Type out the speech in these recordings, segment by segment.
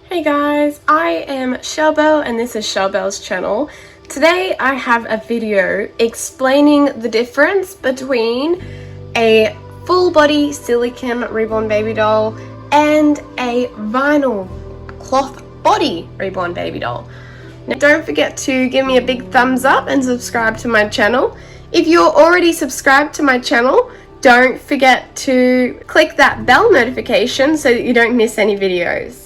Hey guys, I am ShellBell and this is ShellBell's channel. Today I have a video explaining the difference between a full body silicone reborn baby doll and a vinyl cloth body reborn baby doll. Now don't forget to give me a big thumbs up and subscribe to my channel. If you're already subscribed to my channel, don't forget to click that bell notification so that you don't miss any videos.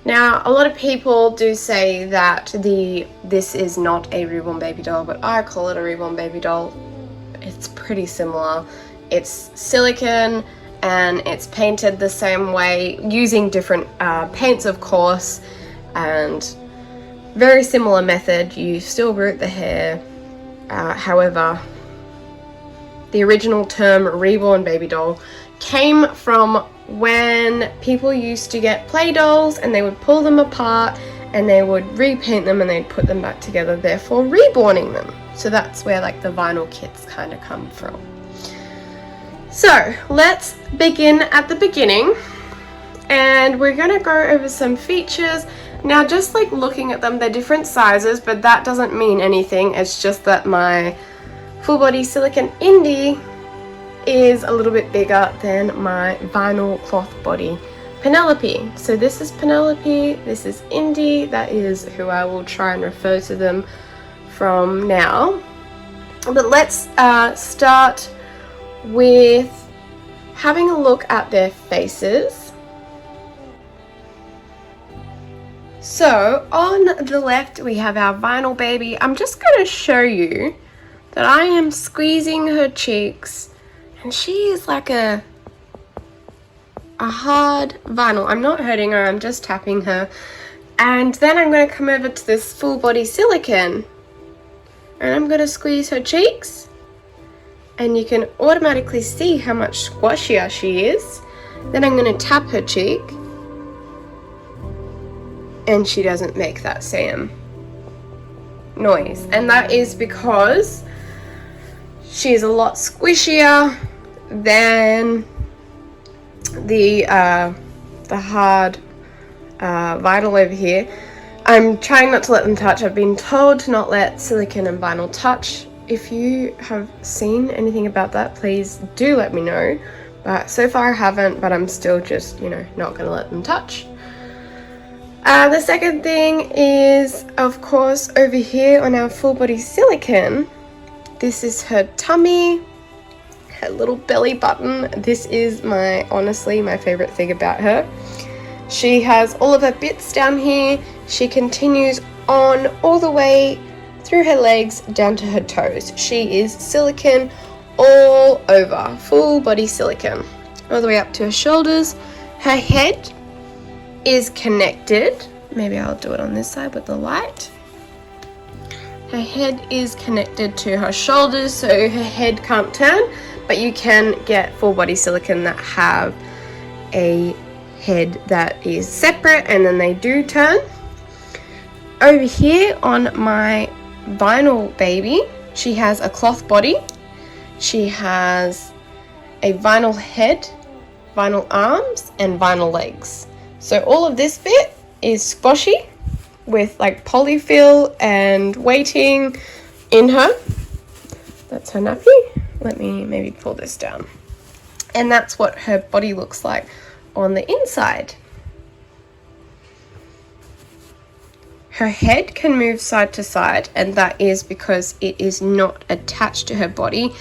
Now, a lot of people do say that this is not a reborn baby doll, but I call it a reborn baby doll. It's pretty similar. It's silicone and it's painted the same way using different paints, of course, and very similar method. You still root the hair. However, the original term reborn baby doll came from when people used to get play dolls and they would pull them apart and they would repaint them and they'd put them back together, therefore reborning them. So that's where like the vinyl kits kind of come from. So let's begin at the beginning and we're going to go over some features. Now just like looking at them, they're different sizes, but that doesn't mean anything. It's just that my full body silicone indie is a little bit bigger than my vinyl cloth body Penelope. So this is Penelope, this is Indy, that is who I will try and refer to them from now. But let's start with having a look at their faces. So on the left we have our vinyl baby. I'm just going to show you that I am squeezing her cheeks. And she is like a hard vinyl. I'm not hurting her, I'm just tapping her. And then I'm going to come over to this full body silicone. And I'm going to squeeze her cheeks. And you can automatically see how much squashier she is. Then I'm going to tap her cheek. And she doesn't make that same noise. And that is because she is a lot squishier than the hard vinyl over here. I'm trying not to let them touch. I've been told to not let silicone and vinyl touch. If you have seen anything about that, please do let me know. But so far I haven't, but I'm still just, not going to let them touch. The second thing is, of course, over here on our full body silicone, this is her tummy, her little belly button. This is honestly my favorite thing about her. She has all of her bits down here. She continues on all the way through her legs down to her toes. She is silicone all over, full body silicone, all the way up to her shoulders. Her head is connected. Maybe I'll do it on this side with the light. Her head is connected to her shoulders, so her head can't turn, but you can get full body silicone that have a head that is separate and then they do turn. Over here on my vinyl baby, she has a cloth body. She has a vinyl head, vinyl arms, and vinyl legs. So all of this bit is squashy with like polyfill and weighting in her. That's her nappy. Let me maybe pull this down. And that's what her body looks like on the inside. Her head can move side to side, and that is because it is not attached to her body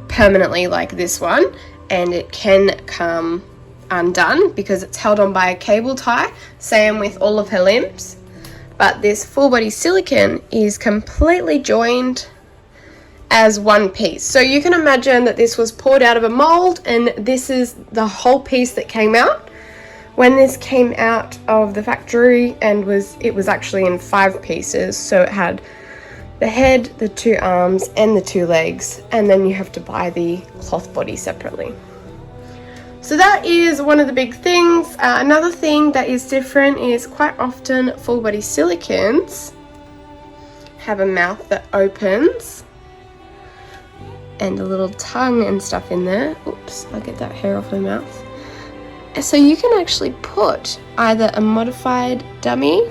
permanently like this one, and it can come undone because it's held on by a cable tie, same with all of her limbs. But this full body silicone is completely joined as one piece. So you can imagine that this was poured out of a mold and this is the whole piece that came out. When this came out of the factory it was actually in 5 pieces, so it had the head, the 2 arms and the 2 legs, and then you have to buy the cloth body separately. So that is one of the big things. Another thing that is different is quite often full body silicones have a mouth that opens and a little tongue and stuff in there. Oops, I'll get that hair off her mouth. So you can actually put either a modified dummy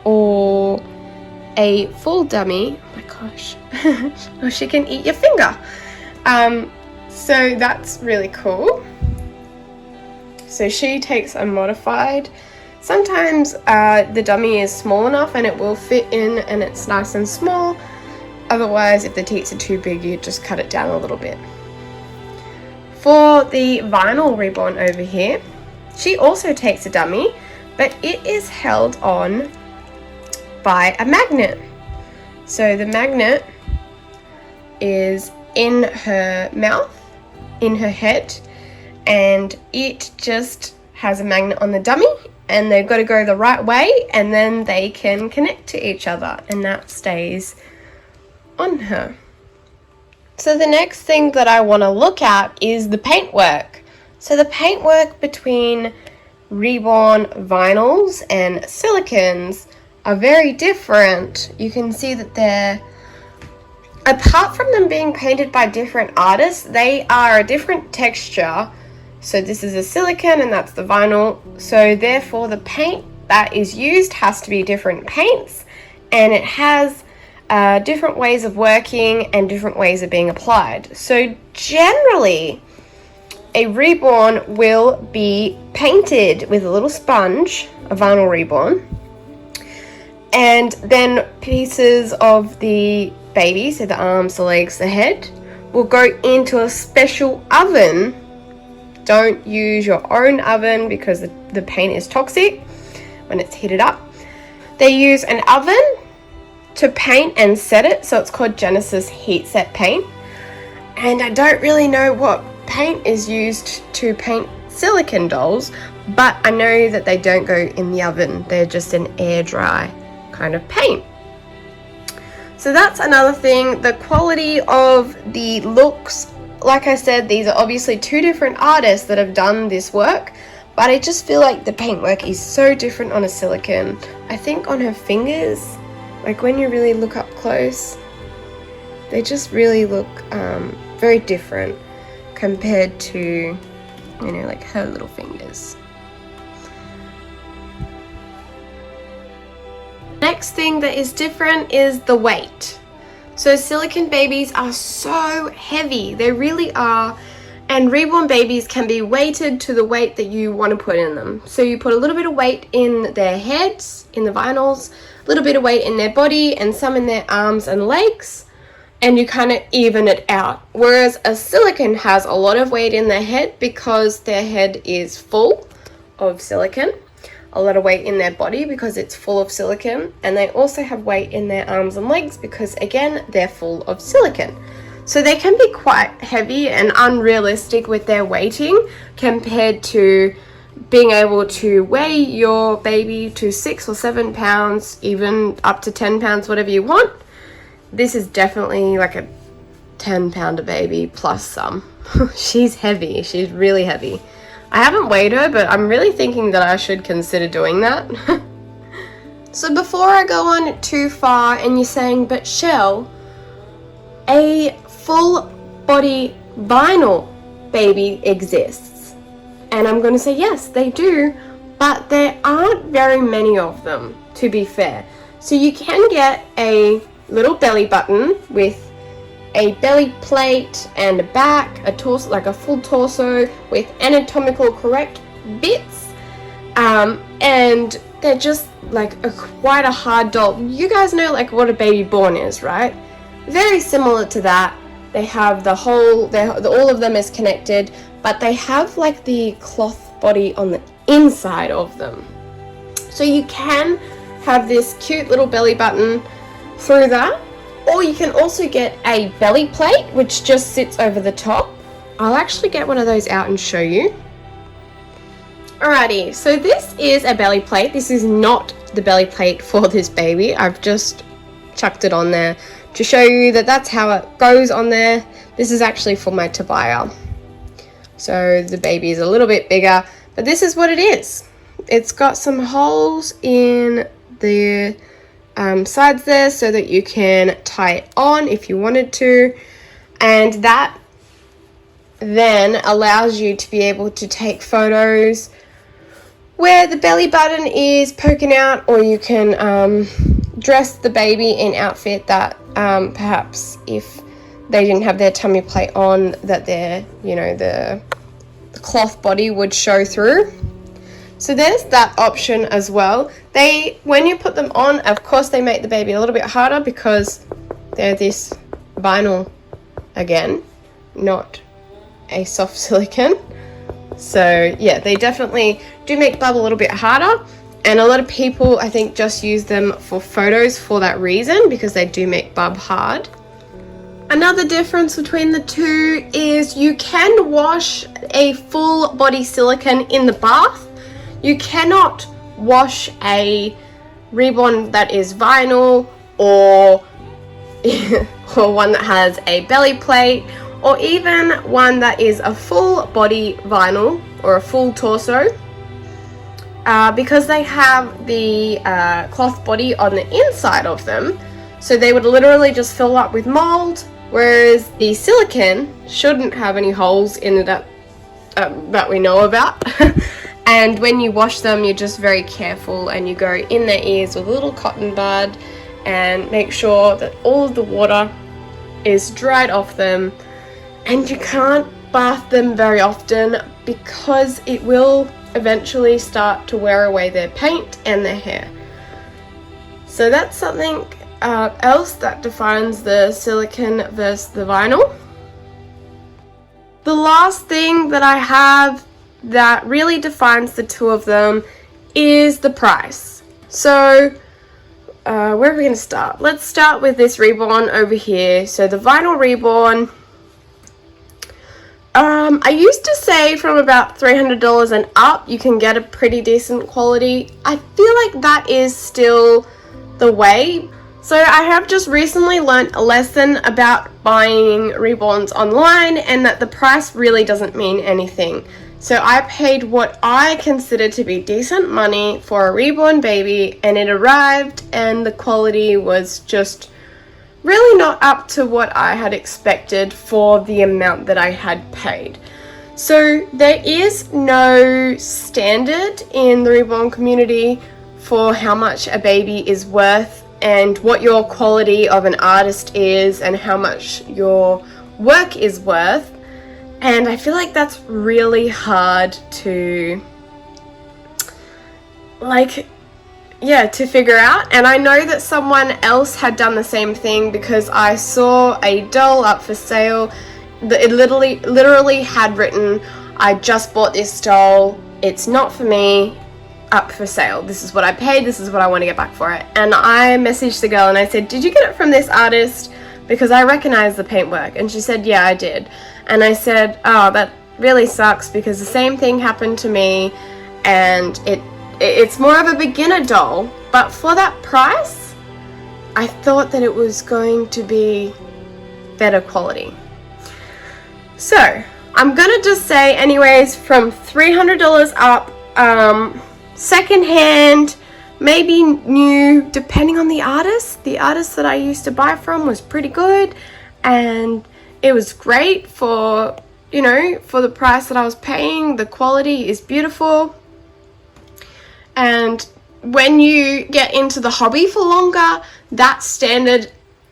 or a full dummy. Oh my gosh. Oh, she can eat your finger. So that's really cool. So she takes a modified. Sometimes the dummy is small enough and it will fit in and it's nice and small. Otherwise, if the teats are too big, you just cut it down a little bit. For the vinyl reborn over here, she also takes a dummy, but it is held on by a magnet. So the magnet is in her mouth, in her head, and it just has a magnet on the dummy, and they've got to go the right way, and then they can connect to each other, and that stays on her. So the next thing that I want to look at is the paintwork. So the paintwork between reborn vinyls and silicones are very different. You can see that they're, apart from them being painted by different artists, they are a different texture. So this is a silicone and that's the vinyl. So therefore the paint that is used has to be different paints, and it has different ways of working and different ways of being applied. So generally, a reborn will be painted with a little sponge, a vinyl reborn, and then pieces of the baby, so the arms, the legs, the head, will go into a special oven. Don't use your own oven because the paint is toxic when it's heated up. They use an oven to paint and set it, so it's called Genesis heat set paint. And I don't really know what paint is used to paint silicone dolls, but I know that they don't go in the oven. They're just an air dry kind of paint. So that's another thing. The quality of the looks, like I said, these are obviously two different artists that have done this work, but I just feel like the paintwork is so different on a silicone. I think on her fingers, like when you really look up close, they just really look very different compared to, you know, like her little fingers. Next thing that is different is the weight. So silicone babies are so heavy, they really are, and reborn babies can be weighted to the weight that you want to put in them. So you put a little bit of weight in their heads, in the vinyls, a little bit of weight in their body, and some in their arms and legs, and you kind of even it out. Whereas a silicone has a lot of weight in their head because their head is full of silicone, a lot of weight in their body because it's full of silicone, and they also have weight in their arms and legs because, again, they're full of silicone. So they can be quite heavy and unrealistic with their weighting compared to being able to weigh your baby to 6 or 7 pounds, even up to 10 pounds, whatever you want. This is definitely like a 10-pounder baby plus some. She's heavy. She's really heavy. I haven't weighed her, but I'm really thinking that I should consider doing that. So before I go on too far and you're saying, but Shell, a full body vinyl baby exists. And I'm going to say yes, they do, but there aren't very many of them, to be fair. So you can get a little belly button with a belly plate and a back, a torso, like a full torso with anatomical correct bits, and they're just like quite a hard doll. You guys know like what a baby born is, right? Very similar to that. They have the whole, all of them is connected, but they have like the cloth body on the inside of them. So you can have this cute little belly button through that. Or you can also get a belly plate, which just sits over the top. I'll actually get one of those out and show you. Alrighty, so this is a belly plate. This is not the belly plate for this baby. I've just chucked it on there to show you that that's how it goes on there. This is actually for my Tobiah. So the baby is a little bit bigger, but this is what it is. It's got some holes in the sides there so that you can tie it on if you wanted to, and that then allows you to be able to take photos where the belly button is poking out, or you can dress the baby in outfit that perhaps if they didn't have their tummy plate on, that their, you know, the cloth body would show through. So there's that option as well. When you put them on, of course they make the baby a little bit harder because they're this vinyl again, not a soft silicone. So yeah, they definitely do make bub a little bit harder, and a lot of people I think just use them for photos for that reason, because they do make bub hard. Another difference between the two is you can wash a full body silicone in the bath. You cannot wash a Reborn that is vinyl or or one that has a belly plate, or even one that is a full body vinyl or a full torso, because they have the cloth body on the inside of them, so they would literally just fill up with mold, whereas the silicone shouldn't have any holes in it that we know about. And when you wash them, you're just very careful and you go in their ears with a little cotton bud and make sure that all of the water is dried off them. And you can't bath them very often because it will eventually start to wear away their paint and their hair. So that's something else that defines the silicone versus the vinyl. The last thing that I have that really defines the two of them is the price. So where are we going to start? Let's start with this Reborn over here. So the vinyl Reborn, I used to say from about $300 and up you can get a pretty decent quality. I feel like that is still the way. So I have just recently learnt a lesson about buying Reborns online, and that the price really doesn't mean anything. So I paid what I consider to be decent money for a Reborn baby, and it arrived and the quality was just really not up to what I had expected for the amount that I had paid. So there is no standard in the Reborn community for how much a baby is worth and what your quality of an artist is and how much your work is worth. And I feel like that's really hard to, to figure out. And I know that someone else had done the same thing, because I saw a doll up for sale that it literally had written, "I just bought this doll, it's not for me, up for sale. This is what I paid, this is what I want to get back for it." And I messaged the girl and I said, "Did you get it from this artist? Because I recognize the paintwork." And she said, "Yeah, I did." And I said, "Oh, that really sucks, because the same thing happened to me, and it's more of a beginner doll, but for that price, I thought that it was going to be better quality." So I'm gonna just say, anyways, from $300 up, secondhand, maybe new, depending on the artist. The artist that I used to buy from was pretty good, and it was great for, for the price that I was paying. The quality is beautiful. And when you get into the hobby for longer, that standard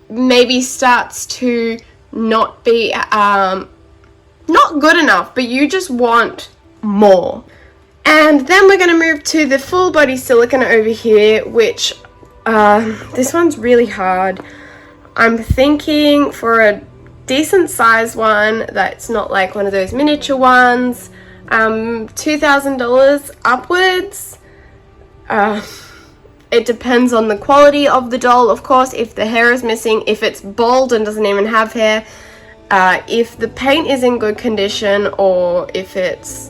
maybe starts to not be not good enough, but you just want more. And then we're going to move to the full body silicone over here, which this one's really hard. I'm thinking for a decent size one that's not like one of those miniature ones, $2,000 upwards. It depends on the quality of the doll, of course. If the hair is missing, if it's bald and doesn't even have hair, if the paint is in good condition, or if it's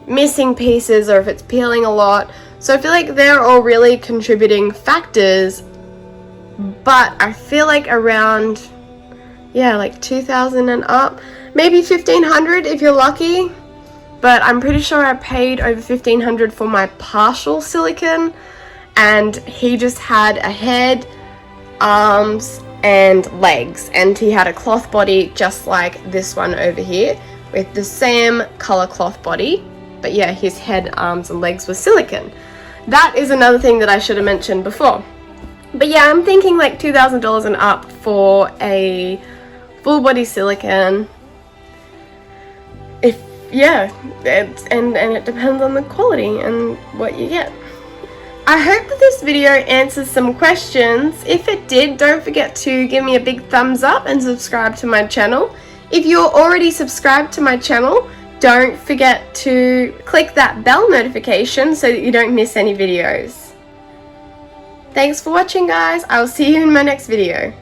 missing pieces, or if it's peeling a lot. So I feel like they're all really contributing factors, but I feel like around, like 2,000 and up, maybe 1,500 if you're lucky. But I'm pretty sure I paid over 1,500 for my partial silicone, and he just had a head, arms, and legs, and he had a cloth body just like this one over here with the same color cloth body, but yeah, his head, arms, and legs were silicone. That is another thing that I should have mentioned before. But yeah, I'm thinking like $2,000 and up for a full body silicone. And it depends on the quality and what you get. I hope that this video answers some questions. If it did, don't forget to give me a big thumbs up and subscribe to my channel. If you're already subscribed to my channel, don't forget to click that bell notification so that you don't miss any videos. Thanks for watching, guys. I'll see you in my next video.